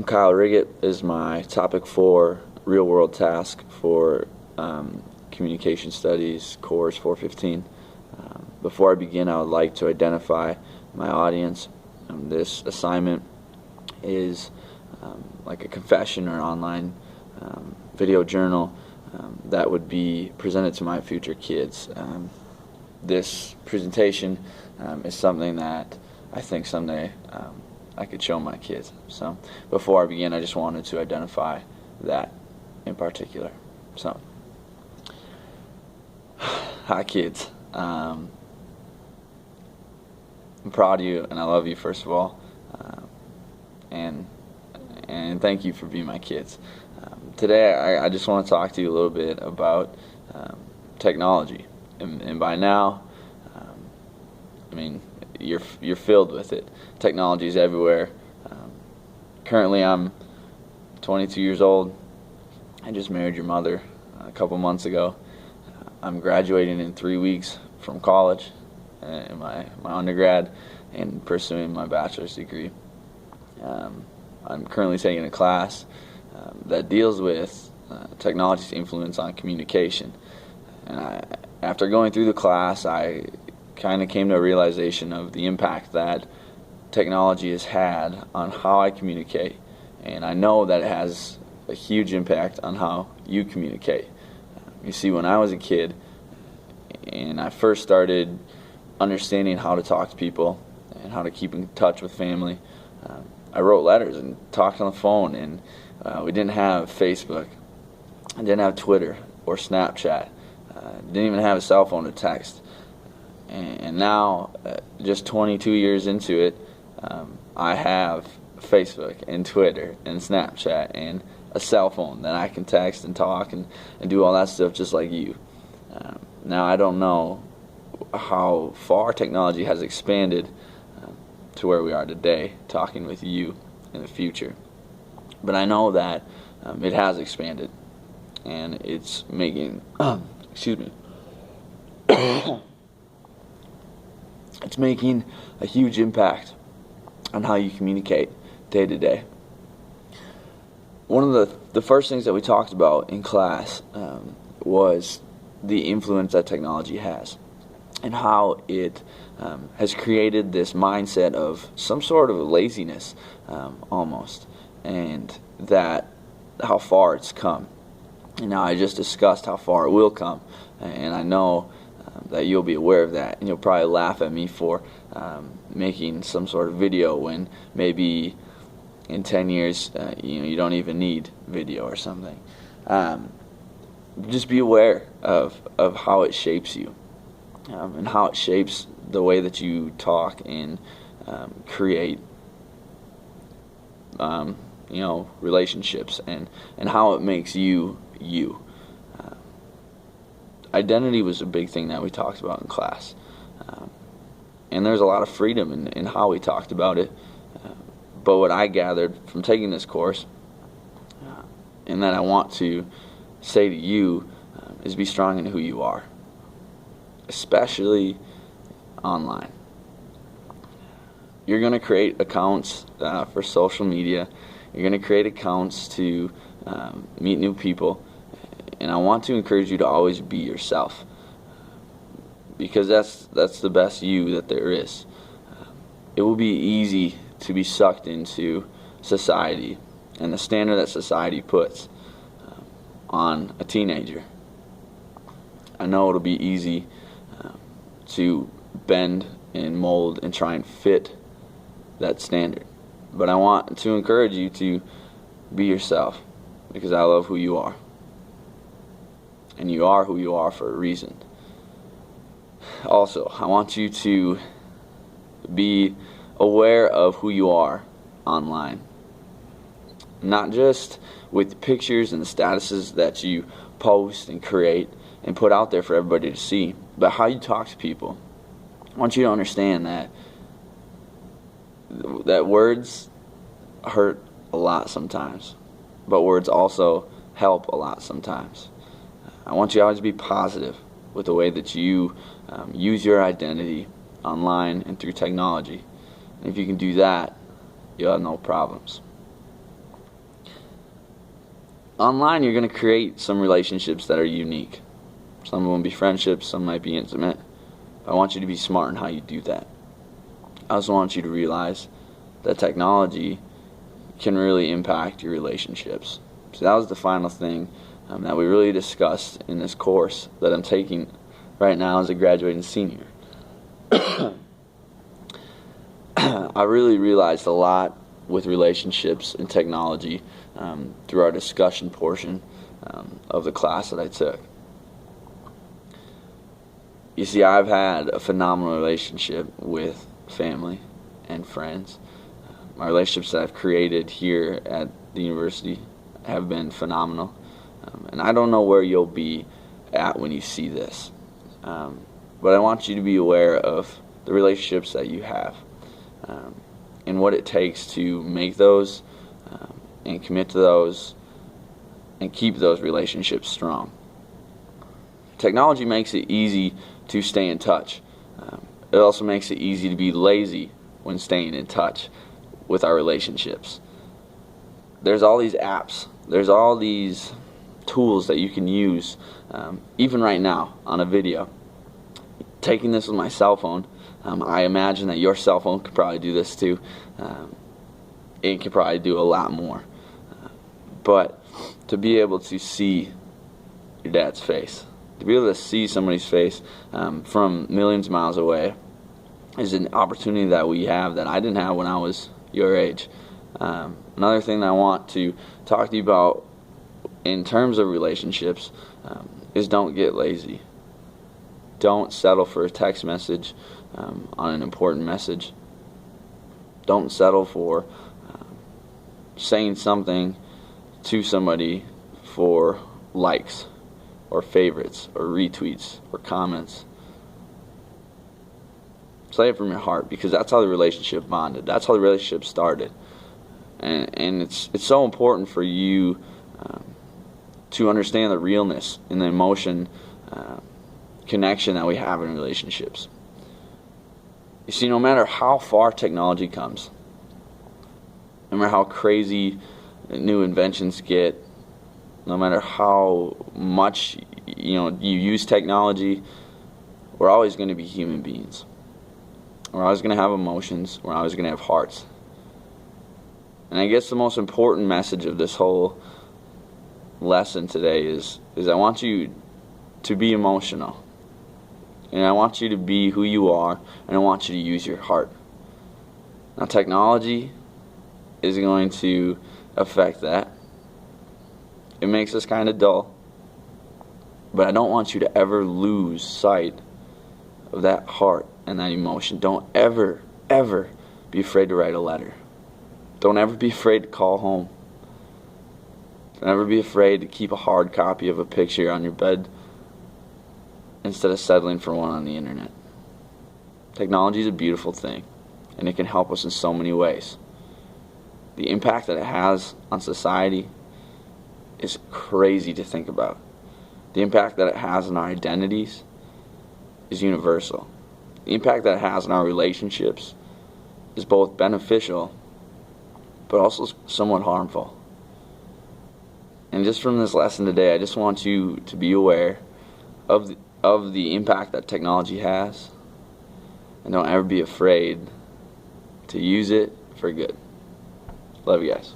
Kyle Riggett is my topic 4 real world task for communication studies course 415. Before I begin, I would like to identify my audience. This assignment is like a confession or online video journal that would be presented to my future kids. This presentation is something that I think someday I could show my kids. So before I begin, I just wanted to identify that in particular. So, hi kids. I'm proud of you and I love you, first of all, and thank you for being my kids. Today I just want to talk to you a little bit about technology, and by now I mean you're filled with it. Technology is everywhere. Currently I'm 22 years old. I just married your mother a couple months ago. I'm graduating in 3 weeks from college in my undergrad and pursuing my bachelor's degree. I'm currently taking a class that deals with technology's influence on communication. And after going through the class, I kind of came to a realization of the impact that technology has had on how I communicate. And I know that it has a huge impact on how you communicate. You see, when I was a kid and I first started understanding how to talk to people and how to keep in touch with family, I wrote letters and talked on the phone, and we didn't have Facebook, I didn't have Twitter or Snapchat, didn't even have a cell phone to text. And now, just 22 years into it, I have Facebook and Twitter and Snapchat and a cell phone that I can text and talk and do all that stuff just like you. Now, I don't know how far technology has expanded to where we are today, talking with you in the future. But I know that it has expanded, and it's making, excuse me, it's making a huge impact on how you communicate day to day. One of the first things that we talked about in class was the influence that technology has, and how it has created this mindset of some sort of laziness, almost, and that how far it's come. And now I just discussed how far it will come, and I know that you'll be aware of that, and you'll probably laugh at me for making some sort of video when maybe in 10 years you don't even need video or something. Just be aware of how it shapes you, and how it shapes the way that you talk and create relationships, and how it makes you you. Identity was a big thing that we talked about in class, and there's a lot of freedom in how we talked about it. But what I gathered from taking this course, and that I want to say to you, is be strong in who you are, especially online. You're going to create accounts for social media. You're going to create accounts to meet new people. And I want to encourage you to always be yourself, because that's the best you that there is. It will be easy to be sucked into society and the standard that society puts on a teenager. I know it'll be easy to bend and mold and try and fit that standard, but I want to encourage you to be yourself, because I love who you are, and you are who you are for a reason. Also, I want you to be aware of who you are online, not just with pictures and the statuses that you post and create and put out there for everybody to see, but how you talk to people. I want you to understand that words hurt a lot sometimes, but words also help a lot sometimes. I want you to always be positive with the way that you use your identity online and through technology. And if you can do that, you'll have no problems. Online, you're going to create some relationships that are unique. Some of them be friendships, some might be intimate. I want you to be smart in how you do that. I also want you to realize that technology can really impact your relationships. So that was the final thing that we really discussed in this course that I'm taking right now as a graduating senior. I really realized a lot with relationships and technology through our discussion portion of the class that I took. You see, I've had a phenomenal relationship with family and friends. My relationships that I've created here at the university have been phenomenal. And I don't know where you'll be at when you see this. But I want you to be aware of the relationships that you have and what it takes to make those and commit to those and keep those relationships strong. Technology makes it easy to stay in touch. It also makes it easy to be lazy when staying in touch with our relationships. There's all these apps, there's all these tools that you can use, even right now on a video. Taking this with my cell phone, I imagine that your cell phone could probably do this too. It could probably do a lot more. But to be able to see your dad's face, to be able to see somebody's face from millions of miles away is an opportunity that we have that I didn't have when I was your age. Another thing that I want to talk to you about in terms of relationships is don't get lazy. Don't settle for a text message on an important message. Don't settle for saying something to somebody for likes or favorites or retweets or comments. Say it from your heart, because that's how the relationship bonded. That's how the relationship started. And it's so important for you to understand the realness and the emotion connection that we have in relationships. You see, no matter how far technology comes, no matter how crazy new inventions get, no matter how much you use technology, we're always going to be human beings. We're always going to have emotions. We're always going to have hearts. And I guess the most important message of this whole lesson today is I want you to be emotional. And I want you to be who you are, and I want you to use your heart. Now, technology is going to affect that. It makes us kind of dull. But I don't want you to ever lose sight of that heart and that emotion. Don't ever, ever be afraid to write a letter. Don't ever be afraid to call home. Don't ever be afraid to keep a hard copy of a picture on your bed instead of settling for one on the internet. Technology is a beautiful thing, and it can help us in so many ways. The impact that it has on society is crazy to think about. The impact that it has on our identities is universal. The impact that it has on our relationships is both beneficial but also somewhat harmful. And just from this lesson today, I just want you to be aware of the impact that technology has, and don't ever be afraid to use it for good. Love you guys.